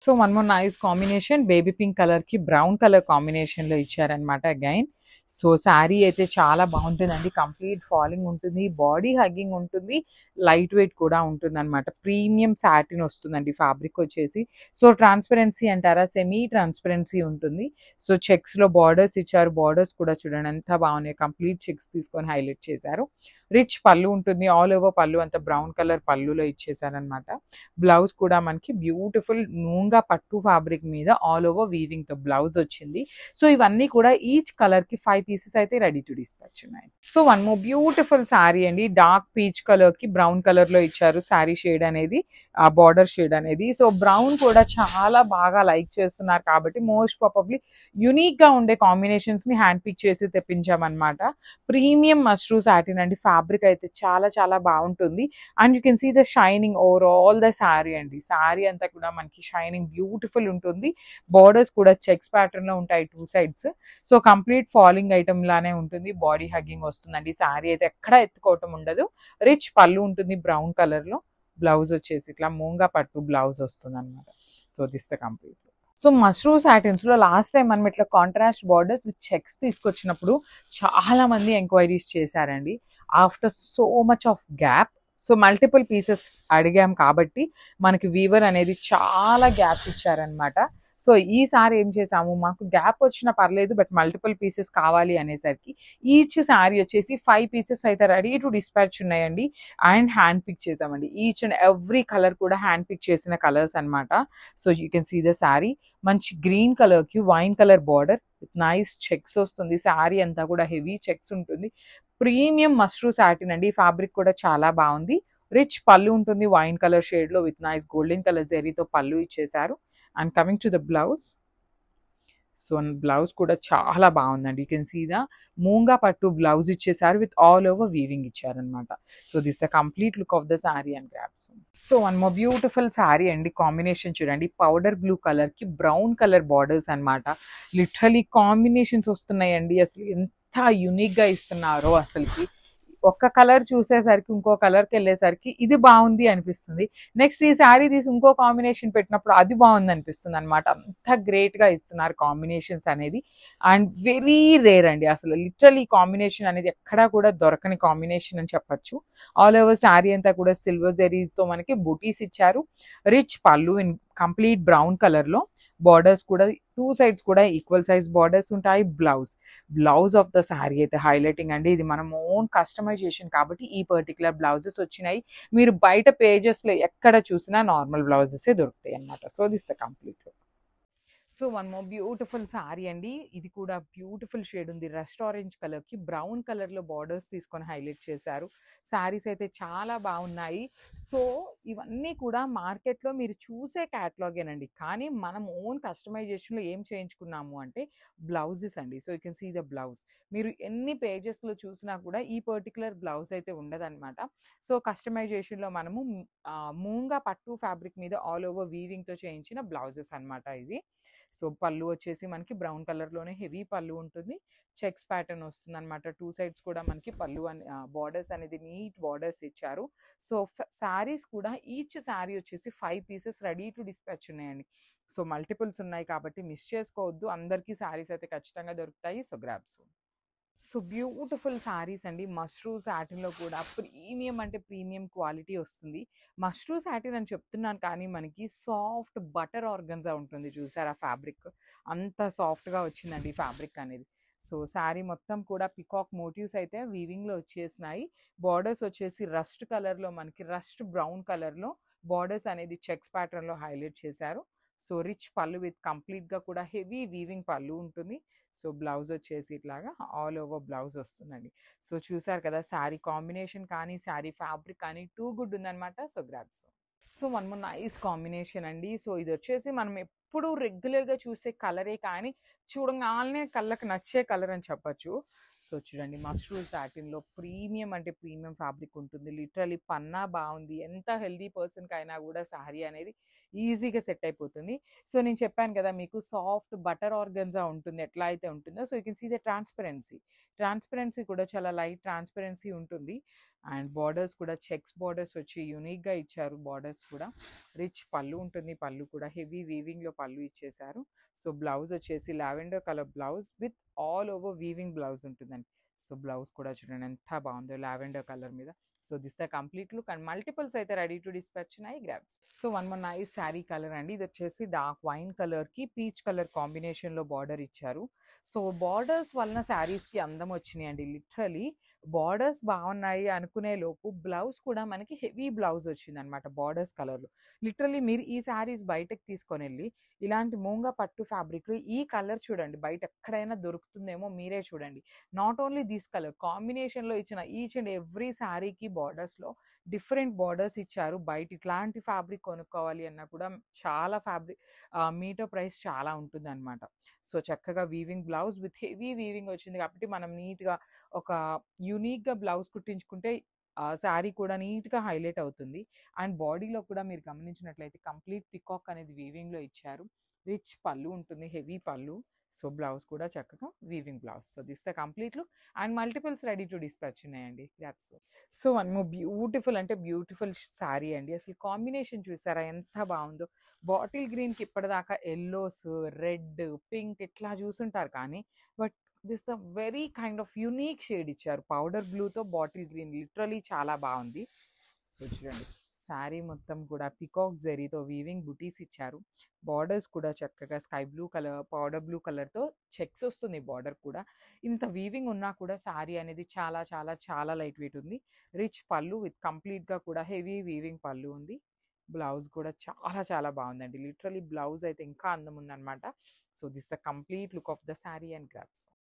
So one more nice combination baby pink colour కి brown colour combination లో ఇచ్చారనమాట again. So sari అయితే చాలా బాగుంటుందండి, కంప్లీట్ ఫాలింగ్ ఉంటుంది, బాడీ హగ్గింగ్ ఉంటుంది, లైట్ వెయిట్ కూడా ఉంటుంది అనమాట. ప్రీమియం సాటిన్ వస్తుందండి ఫ్యాబ్రిక్ వచ్చేసి. సో ట్రాన్స్పరెన్సీ అంటారా, సెమీ ట్రాన్స్పరెన్సీ ఉంటుంది. సో చెక్స్ లో బార్డర్స్ ఇచ్చారు, బార్డర్స్ కూడా చూడండి ఎంత బాగున్నాయి, కంప్లీట్ చెక్స్ తీసుకొని హైలైట్ చేశారు. రిచ్ పళ్ళు ఉంటుంది, ఆల్ ఓవర్ పళ్ళు అంతా బ్రౌన్ కలర్ పళ్ళులో ఇచ్చేసారనమాట. బ్లౌజ్ కూడా మనకి బ్యూటిఫుల్ మూంగా పట్టు ఫ్యాబ్రిక్ మీద ఆల్ ఓవర్ వీవింగ్ తో బ్లౌజ్ వచ్చింది. సో ఇవన్నీ కూడా ఈచ్ కలర్ కి 5 పీసెస్ అయితే రెడీ టు డిస్పాచ్ ఉన్నాయి. So one more beautiful sari అండి, డార్క్ పీచ్ కలర్ కి బ్రౌన్ కలర్ లో ఇచ్చారు శారీ షేడ్ అనేది, ఆ బార్డర్ షేడ్ అనేది. సో బ్రౌన్ కూడా చాలా బాగా లైక్ చేస్తున్నారు కాబట్టి మోస్ట్ ప్రాబబ్లీ యునిక్ గా ఉండే కాంబినేషన్స్ ని హ్యాండ్ పిక్ చేసి తెప్పించామన్నమాట. ప్రీమియం మష్రూ సాటిన్ అండి, ఫ్యాబ్రిక్ అయితే చాలా చాలా బాగుంటుంది. And you can see the shining over all the sari అండి. శారీ అంతా కూడా మనకి షైనింగ్ బ్యూటిఫుల్ ఉంటుంది. బార్డర్స్ కూడా చెక్స్ ప్యాటర్న్ లో ఉంటాయి 2 sides. So complete falling item లానే ఉంటుంది, బాడీ హగ్గింగ్ వస్తుందండి. శారీ అయితే ఎక్కడ ఎత్తుకోవటం ఉండదు. రిచ్ పళ్ళు ఉంటుంది బ్రౌన్ కలర్ లో, బ్లౌజ్ వచ్చేసి ఇట్లా మూంగా పట్టు బ్లౌజ్ వస్తుంది అనమాట. So this the complete. So mashru satins లో లాస్ట్ టైం మనం ఇట్లా కాంట్రాస్ట్ బార్డర్స్ విత్ చెక్స్ తీసుకొచ్చినప్పుడు చాలా మంది ఎంక్వైరీస్ చేశారండి. After so much of gap, so multiple pieces అడిగాం కాబట్టి మనకి వీవర్ అనేది చాలా గ్యాప్ ఇచ్చారనమాట. సో ఈసారి ఏం చేసాము, మాకు గ్యాప్ వచ్చినా పర్లేదు బట్ మల్టిపుల్ పీసెస్ కావాలి అనేసరికి ఈచ్ శారీ వచ్చేసి 5 పీసెస్ అయితే రెడీ టు డిస్పాచ్ ఉన్నాయండి. అండ్ హ్యాండ్ పిక్ చేసామండి, ఈచ్ అండ్ ఎవ్రీ కలర్ కూడా హ్యాండ్ పిక్ చేసిన కలర్స్ అనమాట. So you can see the sari, మంచి గ్రీన్ కలర్ కి wine colour border with nice checks వస్తుంది. శారీ అంతా కూడా హెవీ చెక్స్ ఉంటుంది. ప్రీమియం మష్రూ సాటిన్ అండి, ఫ్యాబ్రిక్ కూడా చాలా బాగుంది. రిచ్ పళ్ళు ఉంటుంది వైన్ కలర్ షేడ్ లో విత్ నైస్ గోల్డెన్ కలర్ జెరీతో పళ్ళు ఇచ్చేసారు. And coming to the blouse, so blouse కూడా చాలా బాగుందండి. యూ కెన్ సీ ద మూంగా పట్టు బ్లౌజ్ ఇచ్చేసారు విత్ ఆల్ ఓవర్ వీవింగ్ ఇచ్చారనమాట. So this the complete look of the sari and grasp. So one more beautiful sari అండి, కాంబినేషన్ చూడండి, పౌడర్ బ్లూ కలర్ కి brown colour borders అనమాట. లిటరలీ కాంబినేషన్స్ వస్తున్నాయండి, అసలు ఎంత యునిక్ గా ఇస్తున్నారో అసలుకి. ఒక్క కలర్ చూసేసరికి ఇంకో కలర్కి వెళ్ళేసరికి ఇది బాగుంది అనిపిస్తుంది, నెక్స్ట్ ఈ శారీ తీసి ఇంకో కాంబినేషన్ పెట్టినప్పుడు అది బాగుంది అనిపిస్తుంది అనమాట. అంత గ్రేట్ గా ఇస్తున్నారు కాంబినేషన్స్ అనేది. అండ్ వెరీ రేర్ అండి, అసలు లిటరలీ కాంబినేషన్ అనేది ఎక్కడా కూడా దొరకని కాంబినేషన్ అని చెప్పొచ్చు. ఆల్ ఓవర్ శారీ అంతా కూడా సిల్వర్ జెరీస్ తో మనకి బూటీస్ ఇచ్చారు. రిచ్ పళ్ళు ఇన్ కంప్లీట్ బ్రౌన్ కలర్ లో, బార్డర్స్ కూడా 2 సైడ్స్ కూడా ఈక్వల్ సైజ్ బార్డర్స్ ఉంటాయి. బ్లౌజ్ ఆఫ్ ద శారీ అయితే హైలైటింగ్ అండి, ఇది మనం ఓన్ కస్టమైజేషన్ కాబట్టి ఈ పర్టికులర్ బ్లౌజెస్ వచ్చినాయి. మీరు బయట పేజెస్ లో ఎక్కడ చూసినా నార్మల్ బ్లౌజెస్ దొరుకుతాయి అన్నమాట. So this complete. So one more beautiful sari అండి, ఇది కూడా బ్యూటిఫుల్ షేడ్ ఉంది, రెస్ట్ ఆరెంజ్ కలర్ కి బ్రౌన్ కలర్ లో బార్డర్స్ తీసుకొని హైలైట్ చేశారు. శారీస్ అయితే చాలా బాగున్నాయి. సో ఇవన్నీ కూడా మార్కెట్ లో మీరు చూసే క్యాటలాగేనండి, కానీ మనం ఓన్ కస్టమైజేషన్ లో ఏం చేయించుకున్నాము అంటే బ్లౌజెస్ అండి. So you can see the blouse, మీరు ఎన్ని పేజెస్ లో చూసినా కూడా ఈ పర్టికులర్ బ్లౌజ్ అయితే ఉండదన్నమాట. సో కస్టమైజేషన్ లో మనము మూంగా పట్టు ఫ్యాబ్రిక్ మీద ఆల్ ఓవర్ వీవింగ్ తో చేయించిన బ్లౌజెస్ అన్నమాట ఇది. సో పళ్ళు వచ్చేసి మనకి బ్రౌన్ కలర్ లోనే హెవీ పళ్ళు ఉంటుంది, చెక్స్ ప్యాటర్న్ వస్తుంది అనమాట. 2 సైడ్స్ కూడా మనకి పళ్ళు అని బార్డర్స్ అనేది నీట్ బార్డర్స్ ఇచ్చారు. సో శారీస్ కూడా ఈచ్ శారీ వచ్చేసి 5 పీసెస్ రెడీ టు డిస్పాచ్ ఉన్నాయండి. సో మల్టిపుల్స్ ఉన్నాయి కాబట్టి మిస్ చేసుకోవద్దు, అందరికీ శారీస్ అయితే ఖచ్చితంగా దొరుకుతాయి. So grabs. So beautiful saris అండి, మష్రూ సాటిన్లో కూడా ప్రీమియం అంటే ప్రీమియం క్వాలిటీ వస్తుంది. మష్రూ సాటిన్ అని చెప్తున్నాను కానీ మనకి సాఫ్ట్ బటర్ ఆర్గన్జా ఉంటుంది చూసారా, ఫ్యాబ్రిక్ అంత సాఫ్ట్గా వచ్చిందండి ఫ్యాబ్రిక్ అనేది. సో శారీ మొత్తం కూడా పికాక్ మోటివ్స్ అయితే వీవింగ్లో వచ్చేసినాయి. బార్డర్స్ వచ్చేసి రస్ట్ కలర్లో మనకి రస్ట్ బ్రౌన్ కలర్లో బార్డర్స్ అనేది చెక్స్ ప్యాటర్న్లో హైలైట్ చేశారు. సో రిచ్ పళ్ళు విత్ కంప్లీట్గా కూడా హెవీ వీవింగ్ పళ్ళు ఉంటుంది. సో బ్లౌజ్ వచ్చేసి ఇట్లాగా ఆల్ ఓవర్ బ్లౌజ్ వస్తుందండి. సో చూసారు కదా, శారీ కాంబినేషన్ కానీ శారీ ఫ్యాబ్రిక్ కానీ టూ గుడ్ ఉందన్నమాట. So grabs. So one more nice combination అండి. సో ఇది వచ్చేసి మనం ఎప్పుడు రెగ్యులర్గా చూసే కలరే, కానీ చూడగానే కళ్ళకి నచ్చే కలర్ అని చెప్పచ్చు. సో చూడండి, మస్రూల్ సాటిన్లో ప్రీమియం అంటే ప్రీమియం ఫ్యాబ్రిక్ ఉంటుంది. లిటరలీ పన్నా బాగుంది. ఎంత హెల్దీ పర్సన్కి అయినా కూడా శారీ అనేది ఈజీగా సెట్ అయిపోతుంది. సో నేను చెప్పాను కదా మీకు, సాఫ్ట్ బటర్ ఆర్గన్జా ఉంటుంది ఎట్లా అయితే ఉంటుందో. So you can see the transparency కూడా చాలా లైట్ ట్రాన్స్పరెన్సీ ఉంటుంది. అండ్ బార్డర్స్ కూడా చెక్స్ బార్డర్స్ వచ్చి యూనిక్గా ఇచ్చారు. బార్డర్స్ కూడా రిచ్ పళ్ళు ఉంటుంది. పళ్ళు కూడా హెవీ వీవింగ్లో పళ్ళు ఇచ్చేసారు. సో బ్లౌజ్ వచ్చేసి lavender colour blouse with all over weaving blouse ఉంటుందండి. సో బ్లౌజ్ కూడా చూడండి ఎంత బాగుందో లావెండర్ కలర్ మీద. So this the complete look. And multiples అయితే రెడీ టు డిస్పాచ్ ఉన్నాయి, grabs. So one more nice sari colour అండి. ఇది వచ్చేసి డార్క్ వైన్ కలర్ కి పీచ్ కలర్ కాంబినేషన్ లో బార్డర్ ఇచ్చారు. సో బార్డర్స్ వలన శారీస్ కి అందం వచ్చినాయి అండి. లిటరలీ బార్డర్స్ బాగున్నాయి అనుకునే లోపు బ్లౌజ్ కూడా మనకి హెవీ బ్లౌజ్ వచ్చింది అనమాట బార్డర్స్ కలర్ లో. లిటరలీ మీరు ఈ శారీస్ బయటకు తీసుకొని వెళ్ళి ఇలాంటి మూంగా పట్టు ఫ్యాబ్రిక్ లో ఈ కలర్ చూడండి, బయట ఎక్కడైనా దొరుకుతుందేమో, మీరే చూడండి. Not only this colour combination లో ఇచ్చిన ఈచ్ అండ్ ఎవ్రీ శారీకి బార్డర్స్ లో డిఫరెంట్ బార్డర్స్ ఇచ్చారు. బయట ఇట్లాంటి ఫ్యాబ్రిక్ కొనుక్కోవాలి అన్నా కూడా చాలా ఫ్యాబ్రిక్ మీటర్ ప్రైస్ చాలా ఉంటుంది అనమాట. సో చక్కగా weaving blouse with heavy weaving వచ్చింది కాబట్టి మనం నీట్గా ఒక యూనిక్గా బ్లౌజ్ కుట్టించుకుంటే శారీ కూడా నీట్గా హైలైట్ అవుతుంది. అండ్ బాడీలో కూడా మీరు గమనించినట్లయితే కంప్లీట్ పికాక్ అనేది వీవింగ్లో ఇచ్చారు. రిచ్ పళ్ళు ఉంటుంది, హెవీ పళ్ళు. సో బ్లౌజ్ కూడా చక్కగా weaving blouse. So this the complete look. And multiples ready to dispatch ఉన్నాయండి. That's so one more beautiful అంటే బ్యూటిఫుల్ శారీ అండి. అసలు కాంబినేషన్ చూసారా ఎంత బాగుందో. బాటిల్ గ్రీన్కి ఇప్పటిదాకా ఎల్లోస్, రెడ్, పింక్ ఇట్లా చూసుంటారు, కానీ but this the very kind of unique shade ఇచ్చారు. పౌడర్ బ్లూతో బాటిల్ గ్రీన్ లిటరలీ చాలా బాగుంది. సో చూడండి, శారీ మొత్తం కూడా పికాక్ జరీతో వీవింగ్ బుటీస్ ఇచ్చారు. బార్డర్స్ కూడా చక్కగా sky blue colour, powder blue కలర్తో చెక్స్ వస్తుంది బార్డర్ కూడా. ఇంత వీవింగ్ ఉన్నా కూడా శారీ అనేది చాలా చాలా చాలా లైట్ వెయిట్ ఉంది. రిచ్ పళ్ళు విత్ కంప్లీట్గా కూడా హెవీ వీవింగ్ పళ్ళు ఉంది. బ్లౌజ్ కూడా చాలా చాలా బాగుందండి. లిటరలీ బ్లౌజ్ అయితే ఇంకా అందం ఉందన్నమాట. So this the complete look of the sari and grabs.